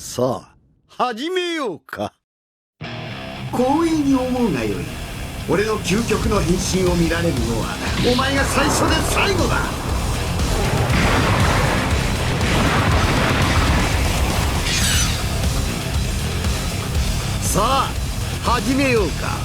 さあ始めようか。光栄に思うがよい。俺の究極の変身を見られるのはお前が最初で最後だ。さあ始めようか。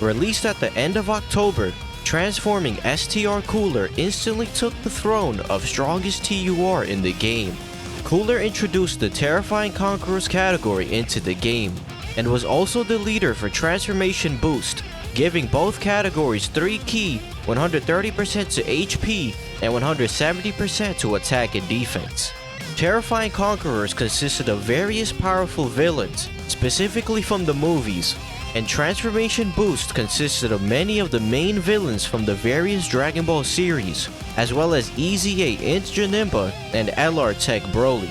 Released at the end of October, transforming STR Cooler instantly took the throne of strongest TUR in the game. Cooler introduced the Terrifying Conquerors category into the game, and was also the leader for Transformation Boost, giving both categories 3 key, 130% to HP, and 170% to attack and defense. Terrifying Conquerors consisted of various powerful villains, specifically from the movies, and Transformation Boost consisted of many of the main villains from the various Dragon Ball series, as well as EZA Int Janemba and LR Tech Broly.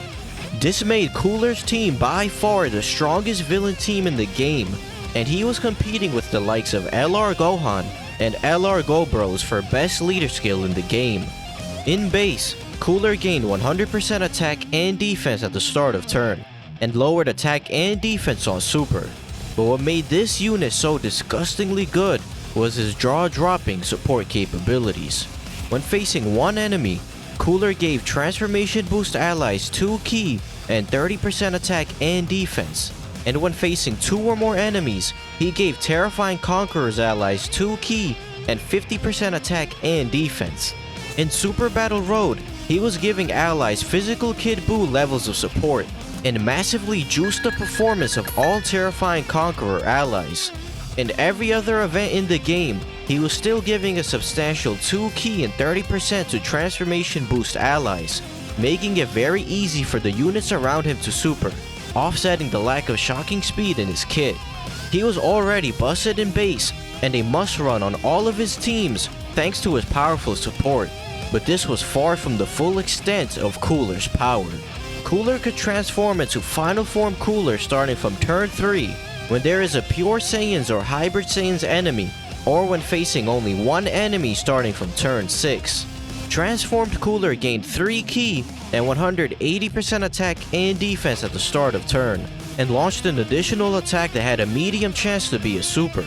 This made Cooler's team by far the strongest villain team in the game, and he was competing with the likes of LR Gohan and LR Gobros for best leader skill in the game. In base, Cooler gained 100% attack and defense at the start of turn, and lowered attack and defense on Super. But what made this unit so disgustingly good was his jaw-dropping support capabilities. When facing one enemy, Cooler gave Transformation Boost allies 2 key and 30% attack and defense. And when facing 2 or more enemies, he gave Terrifying Conquerors allies 2 key and 50% attack and defense. In Super Battle Road, he was giving allies Physical Kid Buu levels of support, and massively juiced the performance of all Terrifying Conqueror allies. In every other event in the game, he was still giving a substantial 2 key and 30% to Transformation Boost allies, making it very easy for the units around him to super, offsetting the lack of shocking speed in his kit. He was already busted in base, and a must-run on all of his teams thanks to his powerful support, but this was far from the full extent of Cooler's power. Cooler could transform into Final Form Cooler starting from turn 3, when there is a Pure Saiyans or Hybrid Saiyans enemy, or when facing only one enemy starting from turn 6. Transformed Cooler gained 3 key and 180% attack and defense at the start of turn, and launched an additional attack that had a medium chance to be a super.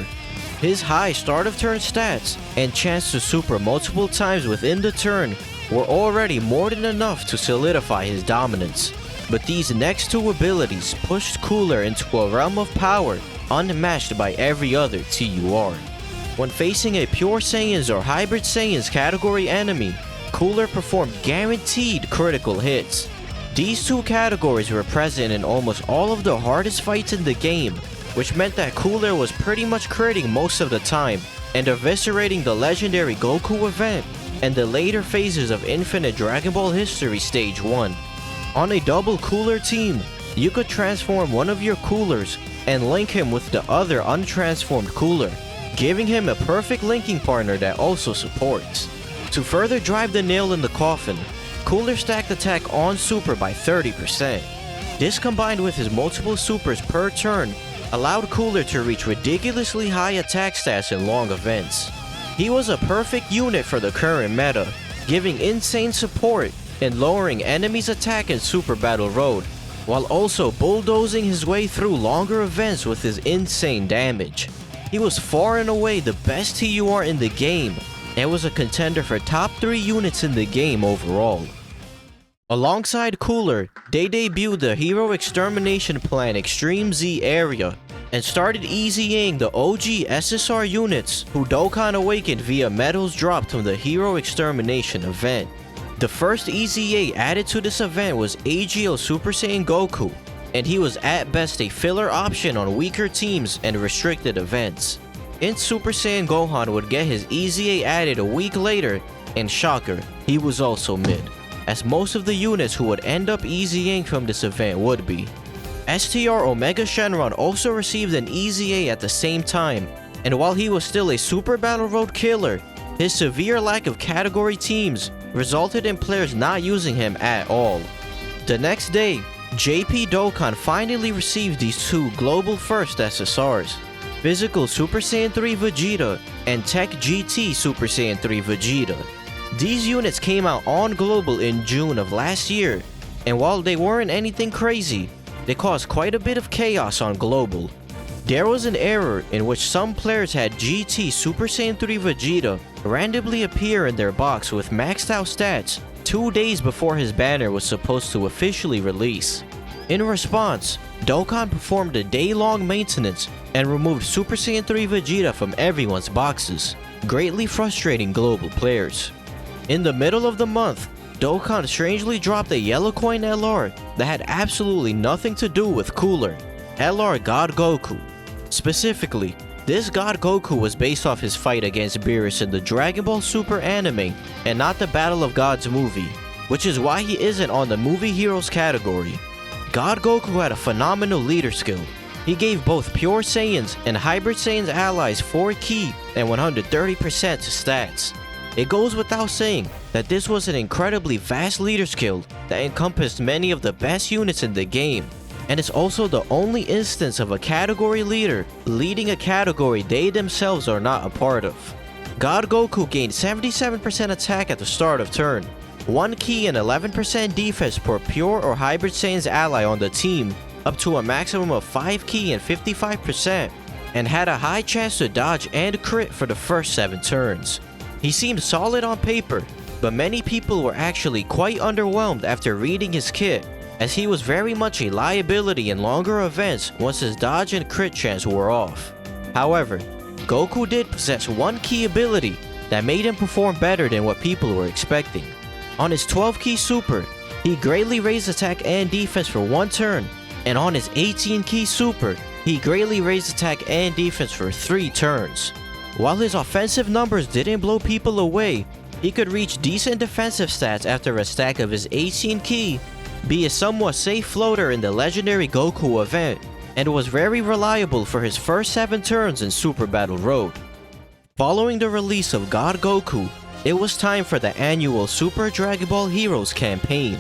His high start of turn stats and chance to super multiple times within the turn were already more than enough to solidify his dominance, but these next 2 abilities pushed Cooler into a realm of power unmatched by every other TUR. When facing a Pure Saiyans or Hybrid Saiyans category enemy, Cooler performed guaranteed critical hits. These 2 categories were present in almost all of the hardest fights in the game, which meant that Cooler was pretty much critting most of the time and eviscerating the legendary Goku event and the later phases of Infinite Dragon Ball History Stage 1. On a double Cooler team, you could transform one of your Coolers and link him with the other untransformed Cooler, giving him a perfect linking partner that also supports. To further drive the nail in the coffin, Cooler stacked attack on Super by 30%. This combined with his multiple supers per turn allowed Cooler to reach ridiculously high attack stats in long events. He was a perfect unit for the current meta, giving insane support and lowering enemies' attack in Super Battle Road, while also bulldozing his way through longer events with his insane damage. He was far and away the best TUR in the game, and was a contender for top 3 units in the game overall. Alongside Cooler, they debuted the Hero Extermination Plan Extreme Z area, and started EZAing the OG SSR units who Dokkan awakened via medals dropped from the Hero Extermination event. The first EZA added to this event was AGL Super Saiyan Goku, and he was at best a filler option on weaker teams and restricted events. Int Super Saiyan Gohan would get his EZA added a week later, and shocker, he was also mid, as most of the units who would end up EZAing from this event would be. STR Omega Shenron also received an EZA at the same time, and while he was still a Super Battle Road killer, his severe lack of category teams resulted in players not using him at all. The next day, JP Dokkan finally received these 2 global first SSRs, Physical Super Saiyan 3 Vegeta and Tech GT Super Saiyan 3 Vegeta. These units came out on global in June of last year, and while they weren't anything crazy, they caused quite a bit of chaos on global. There was an error in which some players had GT Super Saiyan 3 Vegeta randomly appear in their box with maxed out stats 2 days before his banner was supposed to officially release. In response, Dokkan performed a day-long maintenance and removed Super Saiyan 3 Vegeta from everyone's boxes, greatly frustrating global players. In the middle of the month, Dokkan strangely dropped a yellow coin LR that had absolutely nothing to do with Cooler, LR God Goku. Specifically, this God Goku was based off his fight against Beerus in the Dragon Ball Super anime and not the Battle of Gods movie, which is why he isn't on the movie heroes category. God Goku had a phenomenal leader skill. He gave both Pure Saiyans and Hybrid Saiyans allies 4 ki and 130% to stats. It goes without saying that this was an incredibly vast leader skill that encompassed many of the best units in the game, and it's also the only instance of a category leader leading a category they themselves are not a part of. God Goku gained 77% attack at the start of turn, 1 ki and 11% defense per Pure or Hybrid Saiyan's ally on the team, up to a maximum of 5 ki and 55%, and had a high chance to dodge and crit for the first 7 turns. He seemed solid on paper, but many people were actually quite underwhelmed after reading his kit, as he was very much a liability in longer events once his dodge and crit chance wore off. However, Goku did possess 1 ki ability that made him perform better than what people were expecting. On his 12 ki super, he greatly raised attack and defense for 1 turn, and on his 18 ki super, he greatly raised attack and defense for 3 turns. While his offensive numbers didn't blow people away, he could reach decent defensive stats after a stack of his 18 ki, be a somewhat safe floater in the legendary Goku event, and was very reliable for his first 7 turns in Super Battle Road. Following the release of God Goku, it was time for the annual Super Dragon Ball Heroes campaign.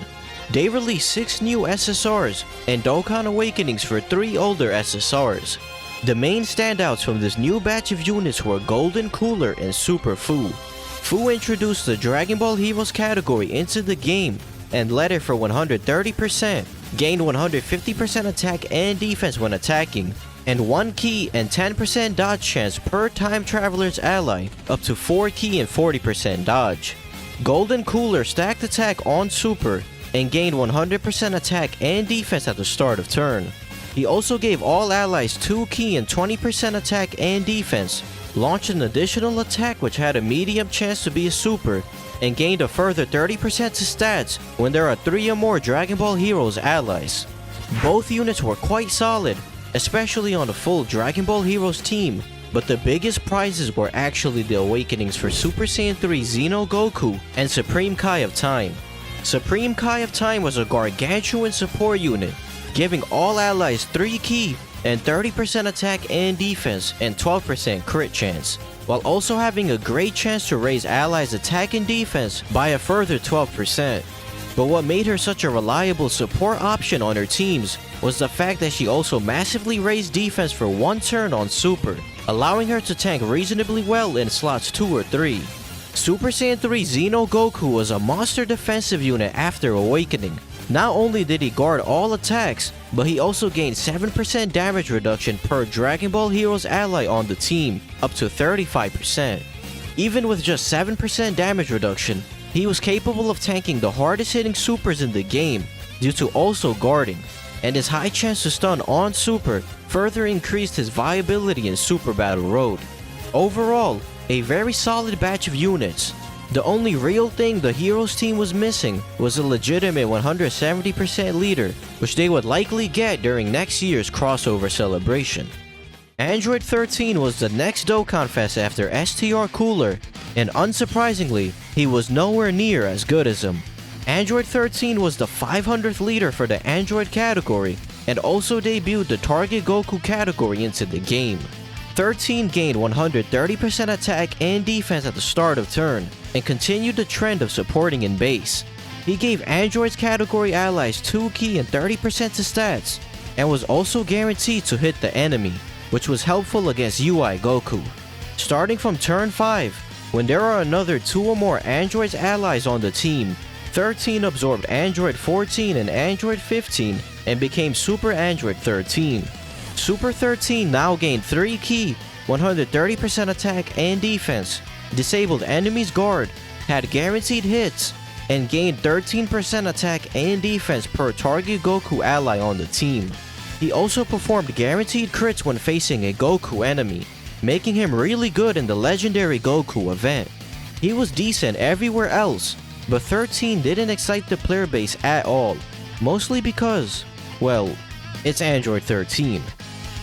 They released 6 new SSRs and Dokkan Awakenings for 3 older SSRs. The main standouts from this new batch of units were Golden Cooler and Super Fu. Fu introduced the Dragon Ball Heroes category into the game and led it for 130%, gained 150% attack and defense when attacking, and 1 ki and 10% dodge chance per time traveler's ally, up to 4 ki and 40% dodge. Golden Cooler stacked attack on Super and gained 100% attack and defense at the start of turn. He also gave all allies 2 ki and 20% attack and defense, launched an additional attack which had a medium chance to be a super, and gained a further 30% to stats when there are 3 or more Dragon Ball Heroes allies. Both units were quite solid, especially on a full Dragon Ball Heroes team, but the biggest prizes were actually the awakenings for Super Saiyan 3 Xeno Goku and Supreme Kai of Time. Supreme Kai of Time was a gargantuan support unit, giving all allies 3 ki and 30% attack and defense and 12% crit chance, while also having a great chance to raise allies' attack and defense by a further 12%. But what made her such a reliable support option on her teams was the fact that she also massively raised defense for 1 turn on Super, allowing her to tank reasonably well in slots 2 or 3. Super Saiyan 3 Xeno Goku was a monster defensive unit after awakening. Not only did he guard all attacks, but he also gained 7% damage reduction per Dragon Ball Heroes ally on the team, up to 35%. Even with just 7% damage reduction, he was capable of tanking the hardest hitting supers in the game due to also guarding, and his high chance to stun on Super further increased his viability in Super Battle Road. Overall, a very solid batch of units. The only real thing the Heroes team was missing was a legitimate 170% leader, which they would likely get during next year's crossover celebration. Android 13 was the next Dokkan Fest after STR Cooler, and unsurprisingly, he was nowhere near as good as him. Android 13 was the 500th leader for the Android category, and also debuted the Target Goku category into the game. 13 gained 130% attack and defense at the start of turn, and continued the trend of supporting in base. He gave Android's category allies 2 ki and 30% to stats, and was also guaranteed to hit the enemy, which was helpful against UI Goku. Starting from turn 5, When there are another 2 or more androids allies on the team, 13 absorbed Android 14 and Android 15 and became Super Android 13. Super 13 now gained 3 ki, 130% attack and defense, disabled enemies guard, had guaranteed hits, and gained 13% attack and defense per target Goku ally on the team. He also performed guaranteed crits when facing a Goku enemy, making him really good in the legendary Goku event. He was decent everywhere else, but 13 didn't excite the player base at all, mostly because, well, it's Android 13.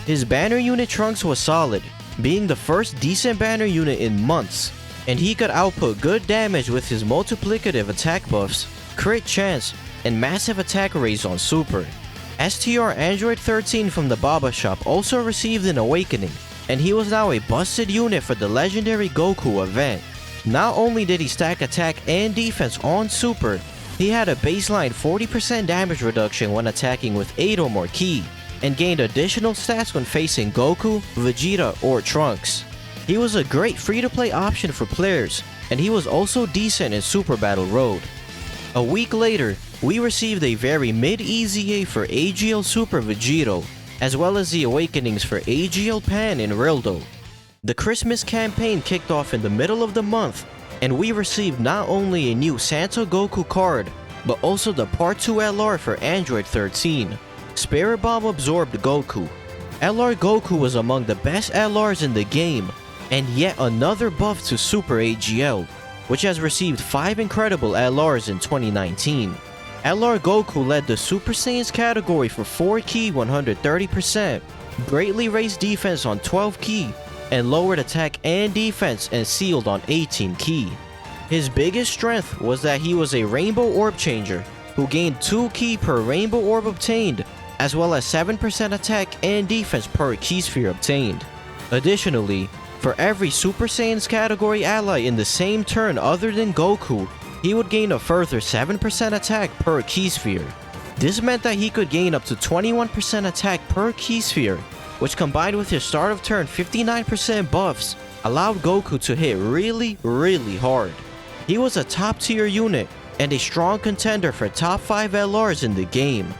His banner unit Trunks was solid, being the first decent banner unit in months, and he could output good damage with his multiplicative attack buffs, crit chance, and massive attack raise on Super. STR Android 13 from the Baba shop also received an awakening, and he was now a busted unit for the legendary Goku event. Not only did he stack attack and defense on Super, he had a baseline 40% damage reduction when attacking with 8 or more ki, and gained additional stats when facing Goku, Vegeta, or Trunks. He was a great free-to-play option for players, and he was also decent in Super Battle Road. A week later, we received a very mid-EZA for AGL Super Vegeta, as well as the awakenings for AGL Pan and Rildo. The Christmas campaign kicked off in the middle of the month, and we received not only a new Santa Goku card, but also the Part 2 LR for Android 13. Spirit Bomb absorbed Goku. LR Goku was among the best LRs in the game, and yet another buff to Super AGL, which has received 5 incredible LRs in 2019. LR Goku led the Super Saiyans category for 4 ki 130%, greatly raised defense on 12 ki, and lowered attack and defense and sealed on 18 ki. His biggest strength was that he was a Rainbow Orb Changer, who gained 2 ki per Rainbow Orb obtained, as well as 7% attack and defense per ki sphere obtained. Additionally, for every Super Saiyans category ally in the same turn other than Goku, he would gain a further 7% attack per ki sphere. This meant that he could gain up to 21% attack per ki sphere, which combined with his start of turn 59% buffs, allowed Goku to hit really hard. He was a top tier unit, and a strong contender for top 5 LRs in the game.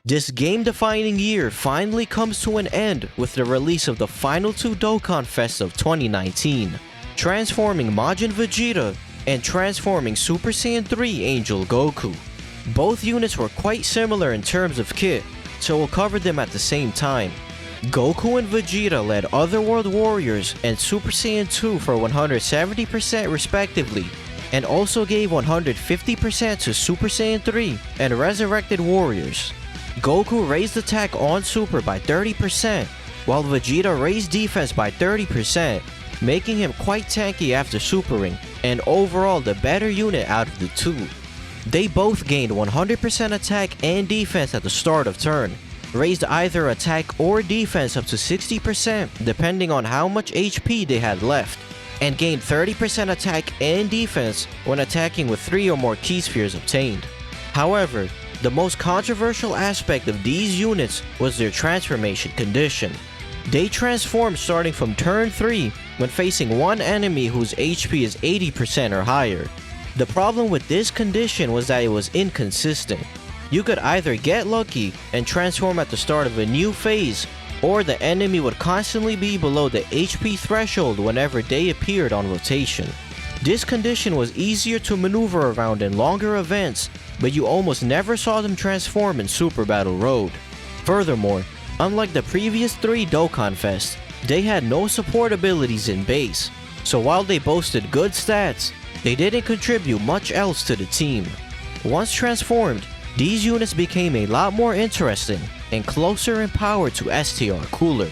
This game-defining year finally comes to an end with the release of the final 2 Dokkan Fest of 2019, transforming Majin Vegeta and transforming Super Saiyan 3 Angel Goku. Both units were quite similar in terms of kit, so we'll cover them at the same time. Goku and Vegeta led Otherworld Warriors and Super Saiyan 2 for 170% respectively, and also gave 150% to Super Saiyan 3 and Resurrected Warriors. Goku raised attack on Super by 30%, while Vegeta raised defense by 30%, making him quite tanky after supering, and overall the better unit out of the two. They both gained 100% attack and defense at the start of turn, raised either attack or defense up to 60% depending on how much HP they had left, and gained 30% attack and defense when attacking with 3 or more ki spheres obtained. However, the most controversial aspect of these units was their transformation condition. They transformed starting from turn 3 when facing one enemy whose HP is 80% or higher. The problem with this condition was that it was inconsistent. You could either get lucky and transform at the start of a new phase, or the enemy would constantly be below the HP threshold whenever they appeared on rotation. This condition was easier to maneuver around in longer events, but you almost never saw them transform in Super Battle Road. Furthermore, unlike the previous 3 Dokkan Fest, they had no support abilities in base, so while they boasted good stats, they didn't contribute much else to the team. Once transformed, these units became a lot more interesting and closer in power to STR Cooler.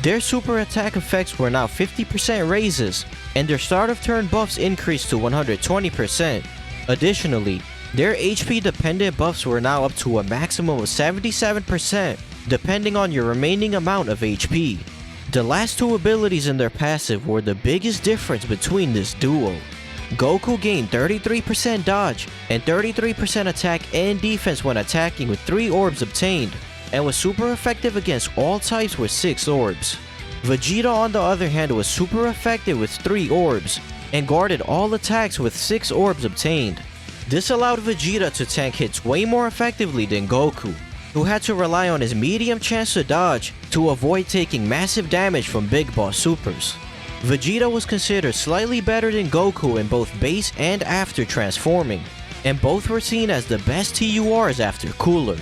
Their super attack effects were now 50% raises, and their start of turn buffs increased to 120%. Additionally, their HP dependent buffs were now up to a maximum of 77%, depending on your remaining amount of HP. The last 2 abilities in their passive were the biggest difference between this duo. Goku gained 33% dodge and 33% attack and defense when attacking with 3 orbs obtained, and was super effective against all types with 6 orbs. Vegeta on the other hand was super effective with 3 orbs, and guarded all attacks with 6 orbs obtained. This allowed Vegeta to tank hits way more effectively than Goku, who had to rely on his medium chance to dodge to avoid taking massive damage from Big Boss supers. Vegeta was considered slightly better than Goku in both base and after transforming, and both were seen as the best TURs after Cooler.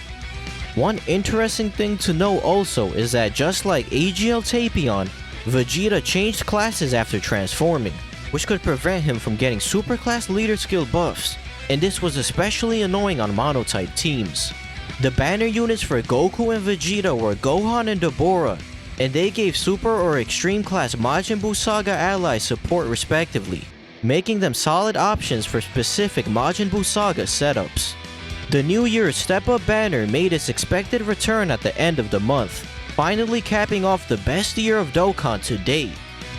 One interesting thing to note also is that just like AGL Tapion, Vegeta changed classes after transforming, which could prevent him from getting superclass leader skill buffs, and this was especially annoying on mono-type teams. The banner units for Goku and Vegeta were Gohan and Deborah, and they gave Super or Extreme class Majin Buu Saga allies support respectively, making them solid options for specific Majin Buu Saga setups. The New Year's Step Up banner made its expected return at the end of the month, finally capping off the best year of Dokkan to date.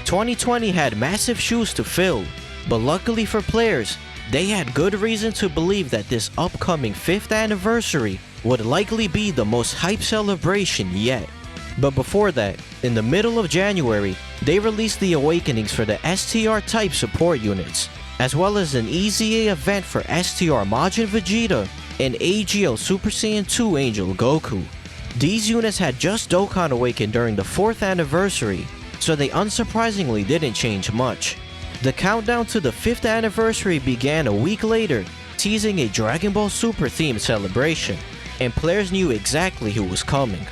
2020 had massive shoes to fill, but luckily for players, they had good reason to believe that this upcoming 5th anniversary would likely be the most hype celebration yet. But before that, in the middle of January, they released the awakenings for the STR type support units, as well as an EZA event for STR Majin Vegeta and AGL Super Saiyan 2 Angel Goku. These units had just Dokkan awakened during the 4th anniversary, so they unsurprisingly didn't change much. The countdown to the 5th anniversary began a week later, teasing a Dragon Ball Super themed celebration, and players knew exactly who was coming.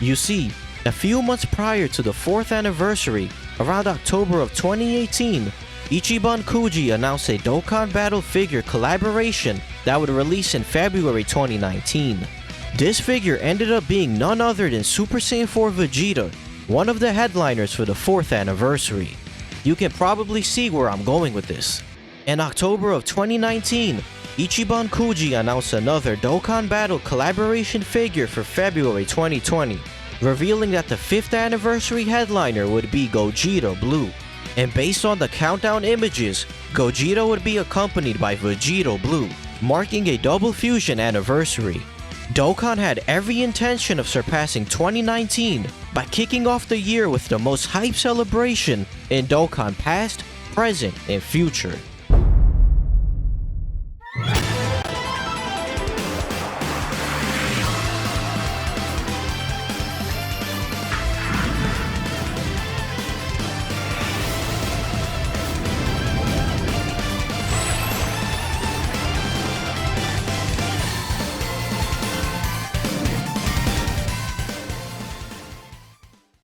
You see, a few months prior to the 4th anniversary, around October of 2018, Ichiban Kuji announced a Dokkan Battle figure collaboration that would release in February 2019. This figure ended up being none other than Super Saiyan 4 Vegeta, one of the headliners for the 4th anniversary. You can probably see where I'm going with this. In October of 2019, Ichiban Kuji announced another Dokkan Battle collaboration figure for February 2020, revealing that the 5th anniversary headliner would be Gogeta Blue. And based on the countdown images, Gogeta would be accompanied by Vegeta Blue, marking a double fusion anniversary. Dokkan had every intention of surpassing 2019 by kicking off the year with the most hype celebration in Dokkan past, present, and future.